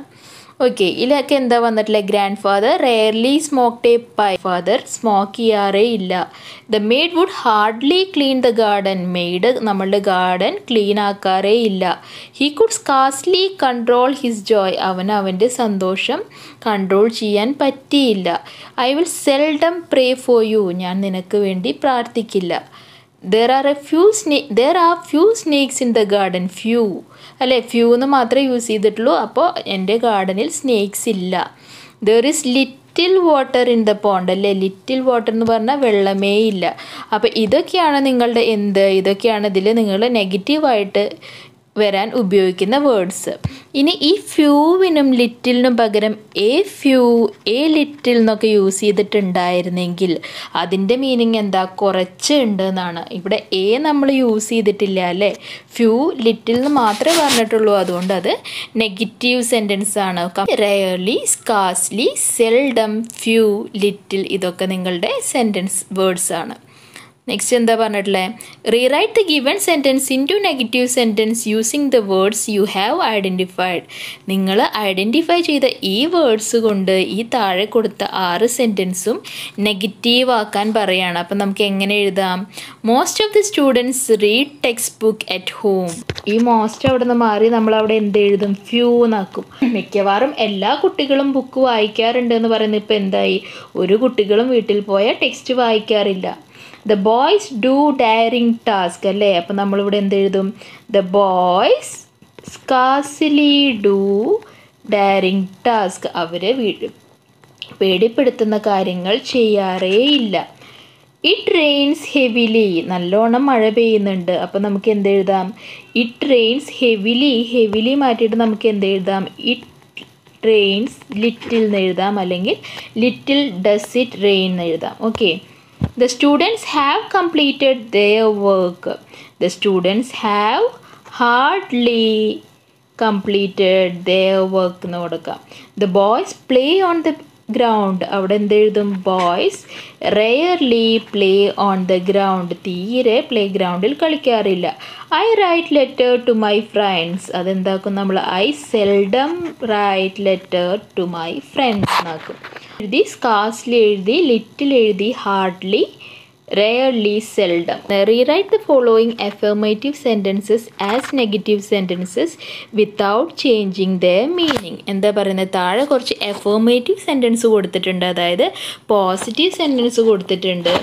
ഓക്കെ, ഇതിലൊക്കെ എന്താ വന്നിട്ടുള്ളത്, grandfather rarely smoked a pipe, father smoke ചെയ്യാറേ ഇല്ല. The maid would hardly clean the garden, maid നമ്മളുടെ ഗാർഡൻ ക്ലീൻ ആക്കാറേ ഇല്ല. He could scarcely control his joy, അവൻ്റെ സന്തോഷം കൺട്രോൾ ചെയ്യാൻ പറ്റിയില്ല. I will seldom pray for you, ഞാൻ നിനക്ക് വേണ്ടി പ്രാർത്ഥിക്കില്ല. there are few snakes in the garden, few അല്ലേ, ഫ്യൂ എന്ന് മാത്രമേ യൂസ് ചെയ്തിട്ടുള്ളൂ, അപ്പോൾ എൻ്റെ ഗാർഡനിൽ സ്നേക്സ് ഇല്ല. there is little water in the pond അല്ലേ, ലിറ്റിൽ വാട്ടർ എന്ന് പറഞ്ഞാൽ വെള്ളമേ ഇല്ല. അപ്പോൾ ഇതൊക്കെയാണ് നിങ്ങളുടെ ഇതൊക്കെയാണ് ഇതിൽ നിങ്ങൾ നെഗറ്റീവായിട്ട് വരാൻ ഉപയോഗിക്കുന്ന വേർഡ്സ്. ഇനി ഈ ഫ്യൂവിനും ലിറ്റിലിനും പകരം എ ലിറ്റിൽ എന്നൊക്കെ യൂസ് ചെയ്തിട്ടുണ്ടായിരുന്നെങ്കിൽ അതിൻ്റെ മീനിങ് എന്താ, കുറച്ച് ഉണ്ട് എന്നാണ്. ഇവിടെ നമ്മൾ യൂസ് ചെയ്തിട്ടില്ല അല്ലേ, ഫ്യൂ ലിറ്റിൽ എന്ന് മാത്രമേ പറഞ്ഞിട്ടുള്ളൂ, അതുകൊണ്ട് അത് നെഗറ്റീവ് സെൻറ്റൻസ് ആണ്. Rarely, scarcely, seldom, few, little ഇതൊക്കെ നിങ്ങളുടെ സെൻറ്റൻസ് വേർഡ്സ് ആണ്. നെക്സ്റ്റ് എന്താ പറഞ്ഞിട്ടുള്ളത്? Rewrite the given sentence in to negative sentence using the words you have identified. നിങ്ങൾ ഐഡൻറ്റിഫൈ ചെയ്ത ഈ വേർഡ്സ് കൊണ്ട് ഈ താഴെ കൊടുത്ത 6 സെൻറ്റൻസും നെഗറ്റീവ് ആക്കാൻ പറയുകയാണ്. അപ്പം നമുക്ക് എങ്ങനെ എഴുതാം? Most of the students read text book at home. ഈ മോസ്റ്റ് അവിടെ നിന്ന് മാറി നമ്മൾ അവിടെ എന്ത് എഴുതും? ഫ്യൂ എന്നാക്കും. മിക്കവാറും എല്ലാ കുട്ടികളും ബുക്ക് വായിക്കാറുണ്ട് എന്ന് പറയുന്നത് ഇപ്പം എന്തായി? ഒരു കുട്ടികളും വീട്ടിൽ പോയാൽ ടെക്സ്റ്റ് വായിക്കാറില്ല. The boys do daring task അല്ലേ? അപ്പം നമ്മളിവിടെ എന്തെഴുതും? The boys scarcely do daring task. അവർ പേടിപ്പെടുത്തുന്ന കാര്യങ്ങൾ ചെയ്യാറേ ഇല്ല. It rains heavily. നല്ലോണം മഴ പെയ്യുന്നുണ്ട്. അപ്പം നമുക്ക് എന്തെഴുതാം? It rains heavily. heavily മാറ്റിയിട്ട് നമുക്ക് എന്തെഴുതാം? It rains little എന്ന് എഴുതാം, അല്ലെങ്കിൽ little does it rain എന്ന് എഴുതാം. Okay. The students have completed their work. The students have hardly completed their work എന്ന് കൊടുക്കാം. The boys play on the ground. അവിടെ എന്തെഴുതും? Boys rarely play on the ground. തീരെ play ഗ്രൗണ്ടിൽ കളിക്കാറില്ല. I write letter to my friends. അതെന്താക്കും നമ്മൾ? I seldom write letter to my friends എന്നാക്കും. എഴുതി, സ്കാർസ്ലി എഴുതി, little എഴുതി, hardly, rarely, seldom. Rewrite the following affirmative sentences as negative sentences without changing their meaning. എന്താ പറയുന്നത്? താഴെ കുറച്ച് affirmative sentence കൊടുത്തിട്ടുണ്ട്, അതായത് പോസിറ്റീവ് സെൻറ്റൻസ് കൊടുത്തിട്ടുണ്ട്.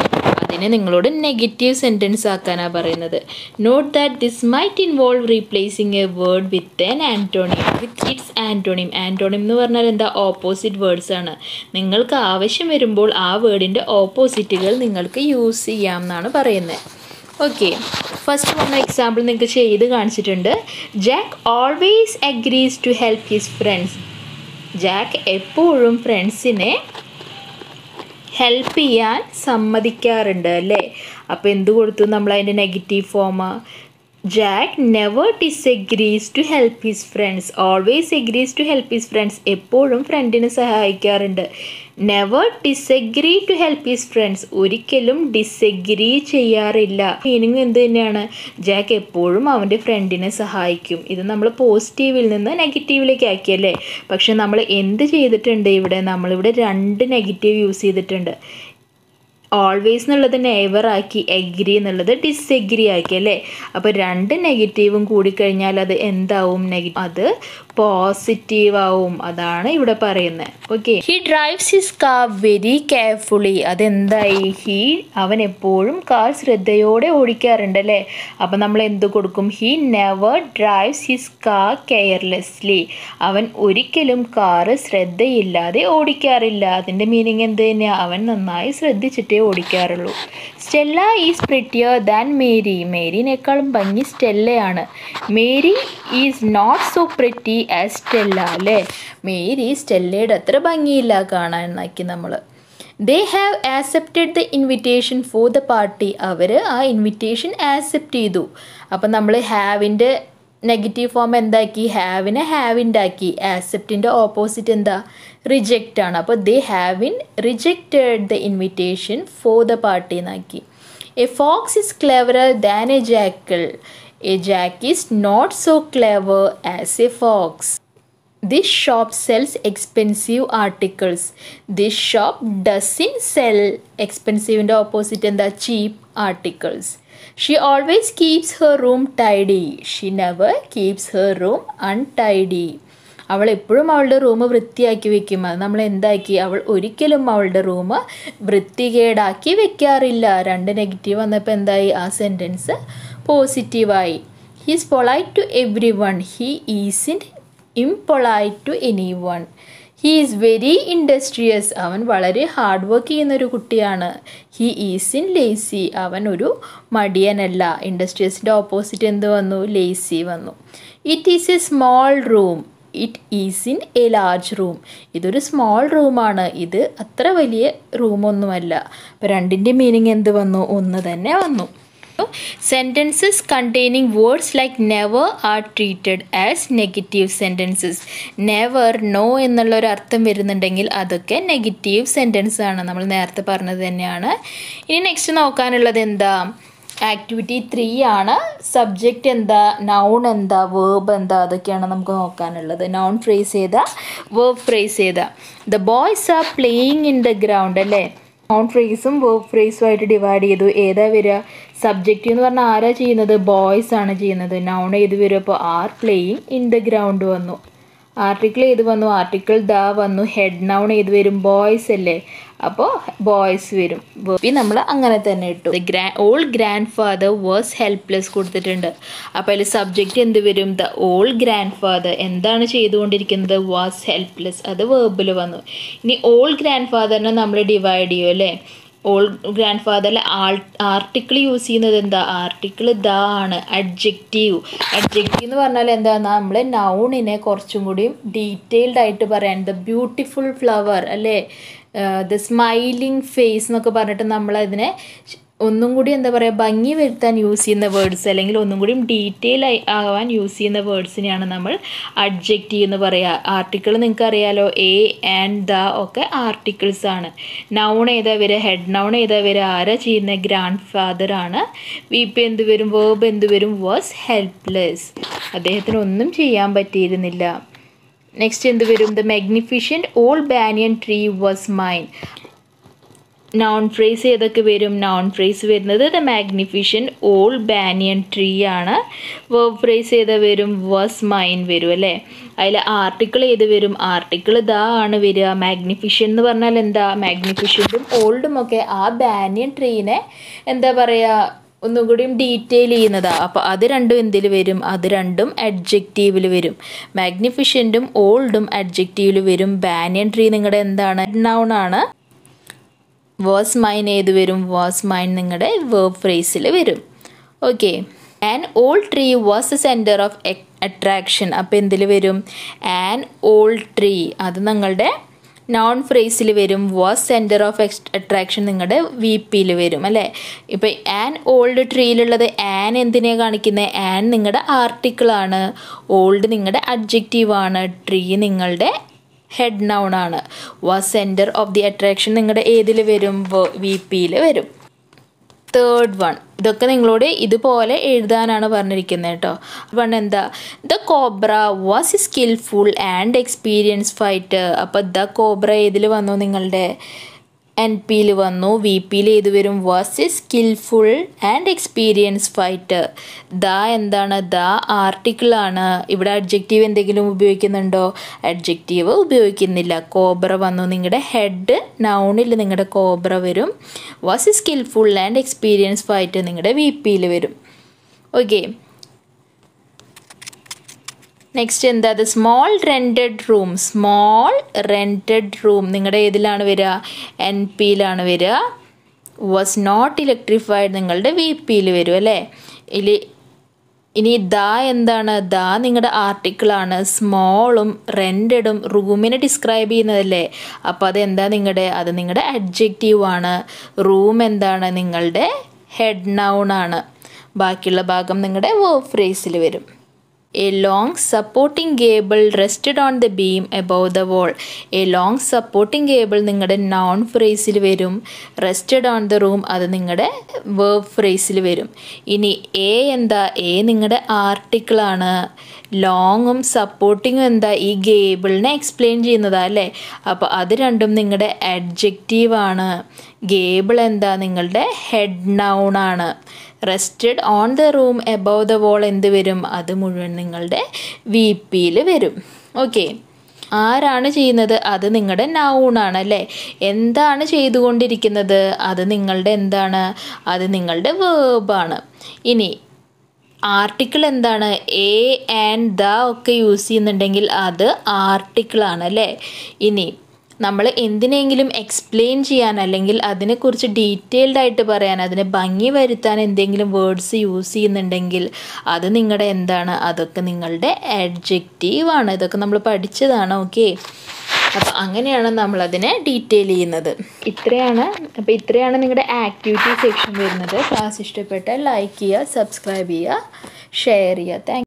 അതിനെ നിങ്ങളോട് നെഗറ്റീവ് സെൻറ്റൻസ് ആക്കാനാണ് പറയുന്നത്. Note that this might involve replacing a word with an antonym with its antonym. Antonym എന്ന് പറഞ്ഞാൽ എന്താ? ഓപ്പോസിറ്റ് വേർഡ്സ് ആണ്. നിങ്ങൾക്ക് ആവശ്യം വരുമ്പോൾ ആ വേർഡിൻ്റെ ഓപ്പോസിറ്റുകൾ നിങ്ങൾക്ക് യൂസ് ചെയ്യാം എന്നാണ് പറയുന്നത്. ഓക്കെ, ഫസ്റ്റ് വന്ന എക്സാമ്പിൾ നിങ്ങൾക്ക് ചെയ്ത് കാണിച്ചിട്ടുണ്ട്. Jack always agrees to help his friends. Jack എപ്പോഴും ഫ്രണ്ട്സിനെ ഹെൽപ്പ് ചെയ്യാൻ സമ്മതിക്കാറുണ്ട് അല്ലേ? അപ്പോൾ എന്ത് കൊടുത്തു നമ്മൾ? അതിൻ്റെ negative form. Jack never disagrees to help his friends. Always agrees to help his friends. എപ്പോഴും ഫ്രണ്ടിനെ സഹായിക്കാറുണ്ട്. Never disagree to help his friends. ഒരിക്കലും ഡിസഗ്രി ചെയ്യാറില്ല. മീനിങ് എന്ത് തന്നെയാണ്? ജാക്ക് എപ്പോഴും അവൻ്റെ ഫ്രണ്ടിനെ സഹായിക്കും. ഇത് നമ്മൾ പോസിറ്റീവിൽ നിന്ന് നെഗറ്റീവിലേക്ക് ആക്കിയല്ലേ? പക്ഷെ നമ്മൾ എന്ത് ചെയ്തിട്ടുണ്ട് ഇവിടെ? നമ്മളിവിടെ 2 നെഗറ്റീവ് യൂസ് ചെയ്തിട്ടുണ്ട്. ഓൾവേസ് എന്നുള്ളത് നെവർ ആക്കി, എഗ്രി എന്നുള്ളത് ഡിസഗ്രി ആക്കി അല്ലേ? അപ്പോൾ 2 നെഗറ്റീവും കൂടിക്കഴിഞ്ഞാൽ അത് എന്താവും? അത് പോസിറ്റീവ് ആവും. അതാണ് ഇവിടെ പറയുന്നത്. Okay. He drives his car very carefully. അതെന്തായി? അവൻ എപ്പോഴും കാർ ശ്രദ്ധയോടെ ഓടിക്കാറുണ്ട് അല്ലേ? അപ്പം നമ്മൾ എന്ത് കൊടുക്കും? He never drives his car carelessly. അവൻ ഒരിക്കലും കാറ് ശ്രദ്ധയില്ലാതെ ഓടിക്കാറില്ല. അതിൻ്റെ മീനിങ് എന്ത് തന്നെയാണ്? അവൻ നന്നായി ശ്രദ്ധിച്ചിട്ടേ ഓടിക്കാറുള്ളൂ. Stella is prettier than Mary. മേരിനേക്കാളും ഭംഗി സ്റ്റെല്ലയാണ്. Mary is not so pretty as Stella അല്ലേ? മേരി സ്റ്റെല്ലയുടെ അത്ര ഭംഗിയില്ല കാണാൻ എന്നാക്കി നമ്മൾ. They have accepted the invitation for the party. അവർ ആ ഇൻവിറ്റേഷൻ ആക്സെപ്റ്റ് ചെയ്തു. അപ്പം നമ്മൾ ഹാവിൻ്റെ നെഗറ്റീവ് ഫോം എന്താക്കി? ഹാവിനെ ഹാവിൻ്റാക്കി. ആക്സെപ്റ്റിൻ്റെ ഓപ്പോസിറ്റ് എന്താ? റിജക്റ്റ് ആണ്. അപ്പോൾ they have rejected the invitation for the party എന്നാക്കി. A fox is cleverer than a jackal. A jack is not so clever as a fox. This shop sells expensive articles. This shop doesn't sell expensive ന്റെ opposite എന്താ? cheap articles. She always keeps her room tidy. She never keeps her room untidy. അവൾ എപ്പോഴും അവളുടെ room വൃത്തിയാക്കി വെക്കും. അത് നമ്മൾ എന്താക്കി? അവൾ ഒരിക്കലും അവളുടെ റൂം വൃത്തികേടാക്കി വെക്കാറില്ല. 2 നെഗറ്റീവ് വന്നപ്പോൾ എന്തായി? ആ സെൻറ്റൻസ് പോസിറ്റീവായി. He is polite to everyone. He isn't impolite to anyone. He is very industrious. അവൻ വളരെ ഹാർഡ് വർക്ക് ചെയ്യുന്നൊരു കുട്ടിയാണ്. He isn't lazy. അവൻ ഒരു മടിയനല്ല. ഇൻഡസ്ട്രിയസിൻ്റെ ഓപ്പോസിറ്റ് എന്ത് വന്നു? ലേസി വന്നു. It is a small room. It isn't a large room. ഇതൊരു സ്മോൾ റൂമാണ്. ഇത് അത്ര വലിയ റൂമൊന്നുമല്ല. അപ്പോൾ 2ൻ്റെ മീനിങ് എന്ത് വന്നു? ഒന്ന് തന്നെ വന്നു. Sentences containing words like never are treated as negative sentences. Never, no എന്നുള്ളൊരു അർത്ഥം വരുന്നുണ്ടെങ്കിൽ അതൊക്കെ നെഗറ്റീവ് സെൻറ്റൻസ് ആണ്. നമ്മൾ നേരത്തെ പറഞ്ഞത് തന്നെയാണ്. ഇനി നെക്സ്റ്റ് നോക്കാനുള്ളത് എന്താ? ആക്ടിവിറ്റി 3 ആണ്. സബ്ജക്റ്റ് എന്താ, നൗൺ എന്താ, വേർബ് എന്താ, അതൊക്കെയാണ് നമുക്ക് നോക്കാനുള്ളത്. നൗൺ ഫ്രേസ് ചെയ്താ, വേർബ് ഫ്രേസ് ചെയ്താ. The boys are playing in the ground അല്ലേ. നൗൺ ഫ്രേസും വേർബ് ഫ്രേസും ആയിട്ട് ഡിവൈഡ് ചെയ്തു. ഏതാ വരിക? സബ്ജക്റ്റ് എന്ന് പറഞ്ഞാൽ ആരാ ചെയ്യുന്നത്? ബോയ്സ് ആണ് ചെയ്യുന്നത്. നൗൺ ഏത് വരും? അപ്പോൾ are playing in the ground വന്നു. ആർട്ടിക്കിൾ ഏത് വന്നു? ആർട്ടിക്കിൾ ദ വന്നു. ഹെഡ് നൗൺ ഏത് വരും? ബോയ്സ് അല്ലേ, അപ്പോൾ ബോയ്സ് വരും. നമ്മൾ അങ്ങനെ തന്നെ ഇട്ടു. Old grand father was helpless കൊടുത്തിട്ടുണ്ട്. അപ്പോൾ അതിൽ സബ്ജക്റ്റ് എന്ത് വരും? ദ ഓൾഡ് ഗ്രാൻഡ് ഫാദർ എന്താണ് ചെയ്തുകൊണ്ടിരിക്കുന്നത്? വാസ് ഹെൽപ്ലെസ്, അത് വേർബിൽ വന്നു. ഇനി ഓൾഡ് ഗ്രാൻഡ് ഫാദറിനെ നമ്മൾ ഡിവൈഡ് ചെയ്യും അല്ലേ. ഓൾഡ് ഗ്രാൻഡ് ഫാദറിൽ ആർട്ടിക്കിൾ യൂസ് ചെയ്യുന്നത് എന്താ? ആർട്ടിക്കിൾ ദ ആണ്. അഡ്ജക്റ്റീവ് എന്ന് പറഞ്ഞാൽ എന്താ? നമ്മൾ നൗണിനെ കുറച്ചും കൂടി ഡീറ്റെയിൽഡ് ആയിട്ട് പറയാൻ, ദ ബ്യൂട്ടിഫുൾ ഫ്ലവർ അല്ലേ, ദ സ്മൈലിംഗ് ഫേസ് എന്നൊക്കെ പറഞ്ഞിട്ട് നമ്മളതിനെ ഒന്നും കൂടി എന്താ പറയുക, ഭംഗി വരുത്താൻ യൂസ് ചെയ്യുന്ന വേർഡ്സ്, അല്ലെങ്കിൽ ഒന്നും കൂടി ഡീറ്റെയിൽ ആവാൻ യൂസ് ചെയ്യുന്ന വേർഡ്സിനെയാണ് നമ്മൾ അഡ്ജക്റ്റീവ് എന്ന് പറയുക. ആർട്ടിക്കിൾ നിങ്ങൾക്ക് അറിയാലോ, എ ആൻഡ് ദ ഒക്കെ ആർട്ടിക്കിൾസ് ആണ്. നൗൺ ഏതാ വരിക? ഹെഡ് നൗൺ ഏതാ വരിക? ആരാ ചെയ്യുന്നത്? ഗ്രാൻഡ് ഫാദർ ആണ്. വിപി എന്ത് വരും? വേർബ് എന്ത് വരും? വാസ് ഹെൽപ്ലെസ്, അദ്ദേഹത്തിന് ഒന്നും ചെയ്യാൻ പറ്റിയിരുന്നില്ല. നെക്സ്റ്റ് എന്ത് വരും? The magnificent old banyan tree was mine. Noun phrase ഏതൊക്കെ വരും? നൗൺ ഫ്രേസ് വരുന്നത് the magnificent old banyan tree ആണ്. വേർബ് ഫ്രേസ് ഏതാ വരും? വാസ് മൈൻ വരും അല്ലേ. അതിൽ ആർട്ടിക്കിൾ ഏത് വരും? ആർട്ടിക്കിൾ ദ ആണ് വരിക. മാഗ്നിഫിഷ്യൻ എന്ന് പറഞ്ഞാൽ എന്താ? മാഗ്നിഫിഷ്യൻറ്റും ഓൾഡും ഒക്കെ ആ ബാനിയൻ ട്രീനെ എന്താ പറയുക, ഒന്നും കൂടിയും ഡീറ്റെയിൽ ചെയ്യുന്നതാണ്. അപ്പോൾ അത് രണ്ടും എന്തിൽ വരും? അത് രണ്ടും അഡ്ജക്റ്റീവിൽ വരും. മാഗ്നിഫിഷ്യൻറ്റും ഓൾഡും അഡ്ജക്റ്റീവിൽ വരും. ബാനിയൻ ട്രീ നിങ്ങളുടെ എന്താണ്? നൗൺ ആണ്. വാസ് മൈൻ ഏത് വരും? വാസ് മൈൻ നിങ്ങളുടെ വേർബ് ഫ്രേസിൽ വരും. Okay. An old tree was A centre of attraction. അപ്പോൾ എന്തിൽ വരും? ആൻ ഓൾഡ് ട്രീ, അത് നിങ്ങളുടെ നൗൺ ഫ്രേസിൽ വരും. വാസ് സെൻറ്റർ ഓഫ് അട്രാക്ഷൻ നിങ്ങളുടെ വി പിയിൽ വരും അല്ലേ. ഇപ്പോൾ ആൻ ഓൾഡ് ട്രീയിലുള്ളത് ആൻ എന്തിനെ കാണിക്കുന്നത്? ആൻ നിങ്ങളുടെ ആർട്ടിക്കിളാണ്. ഓൾഡ് നിങ്ങളുടെ അഡ്ജക്റ്റീവാണ്. ട്രീ നിങ്ങളുടെ ഹെഡ് നൗൺ ആണ്. Was centre of the attraction നിങ്ങളുടെ ഏതിൽ വരും? വി പിയിൽ വരും. തേർഡ് വൺ, ഇതൊക്കെ നിങ്ങളോട് ഇതുപോലെ എഴുതാനാണ് പറഞ്ഞിരിക്കുന്നത് കേട്ടോ. വൺ എന്താ? The cobra was A skilful and experience fighter. അപ്പോൾ ദ കോബ്ര ഏതിൽ വന്നു? നിങ്ങളുടെ എൻ പിയിൽ വന്നു. വി പിയിൽ ഏത് വരും? Was A skilful and experience fighter. The എന്താണ്? ദ ആർട്ടിക്കിളാണ്. ഇവിടെ അഡ്ജക്റ്റീവ് എന്തെങ്കിലും ഉപയോഗിക്കുന്നുണ്ടോ? അഡ്ജക്റ്റീവ് ഉപയോഗിക്കുന്നില്ല. കോബ്ര വന്നു. നിങ്ങളുടെ ഹെഡ് നൗണിൽ നിങ്ങളുടെ കോബ്ര വരും. Was A skilful and experience fighter നിങ്ങളുടെ വി പിയിൽ വരും. ഓക്കെ. നെക്സ്റ്റ് എന്താ? The small rented room. Small rented room നിങ്ങളുടെ ഏതിലാണ് വരിക? എൻ പിയിലാണ് വരിക. വാസ് നോട്ട് ഇലക്ട്രിഫൈഡ് നിങ്ങളുടെ വി പിയിൽ വരും അല്ലേ. ഇനി ദ എന്താണ്? ദ നിങ്ങളുടെ ആർട്ടിക്കിളാണ്. സ്മോളും റെൻറ്റഡും റൂമിനെ ഡിസ്ക്രൈബ് ചെയ്യുന്നതല്ലേ. അപ്പോൾ അതെന്താ നിങ്ങളുടെ? അത് നിങ്ങളുടെ അഡ്ജക്റ്റീവ് ആണ്. റൂം എന്താണ്? നിങ്ങളുടെ ഹെഡ് നൗൺ ആണ്. ബാക്കിയുള്ള ഭാഗം നിങ്ങളുടെ വേർബ് ഫ്രേസിൽ വരും. A long supporting cable rested on the beam above the wall. A long supporting cable നിങ്ങളുടെ noun phrase വരും. rested on the room അത് നിങ്ങളുടെ verb phrase വരും. ഇനി A എന്താ? A നിങ്ങളുടെ article ആണ്. ലോങ്ങും സപ്പോർട്ടിങ്ങും എന്താ? ഈ ഗേബിളിനെ എക്സ്പ്ലെയിൻ ചെയ്യുന്നതാ അല്ലേ. അപ്പോൾ അത് രണ്ടും നിങ്ങളുടെ അഡ്ജക്റ്റീവ് ആണ്. ഗേബിൾ എന്താ? നിങ്ങളുടെ ഹെഡ് നൗൺ ആണ്. Rested on the room above the wall എന്ത് വരും? അത് മുഴുവൻ നിങ്ങളുടെ വി പിയിൽ വരും. ഓക്കെ. ആരാണ് ചെയ്യുന്നത്? അത് നിങ്ങളുടെ നൗണാണ് അല്ലേ. എന്താണ് ചെയ്തുകൊണ്ടിരിക്കുന്നത്? അത് നിങ്ങളുടെ എന്താണ്? അത് നിങ്ങളുടെ വേർബാണ്. ഇനി ആർട്ടിക്കിൾ എന്താണ്? എ ആൻഡ് ദ ഒക്കെ യൂസ് ചെയ്യുന്നുണ്ടെങ്കിൽ അത് ആർട്ടിക്കിളാണ് അല്ലേ. ഇനി നമ്മൾ എന്തിനെങ്കിലും എക്സ്പ്ലെയിൻ ചെയ്യാൻ അല്ലെങ്കിൽ അതിനെക്കുറിച്ച് ഡീറ്റെയിൽഡ് ആയിട്ട് പറയാൻ, അതിനെ ഭംഗി വരുത്താൻ എന്തെങ്കിലും വേർഡ്സ് യൂസ് ചെയ്യുന്നുണ്ടെങ്കിൽ അത് നിങ്ങളുടെ എന്താണ്? അതൊക്കെ നിങ്ങളുടെ അഡ്ജക്റ്റീവ് ആണ്. ഇതൊക്കെ നമ്മൾ പഠിച്ചതാണ്. ഓക്കെ. അപ്പോൾ അങ്ങനെയാണ് നമ്മളതിനെ ഡീറ്റെയിൽ ചെയ്യുന്നത്. ഇത്രയാണ് നിങ്ങളുടെ ആക്ടിവിറ്റി സെക്ഷൻ വരുന്നത്. ക്ലാസ് ഇഷ്ടപ്പെട്ടാൽ ലൈക്ക് ചെയ്യുക, സബ്സ്ക്രൈബ് ചെയ്യുക, ഷെയർ ചെയ്യുക.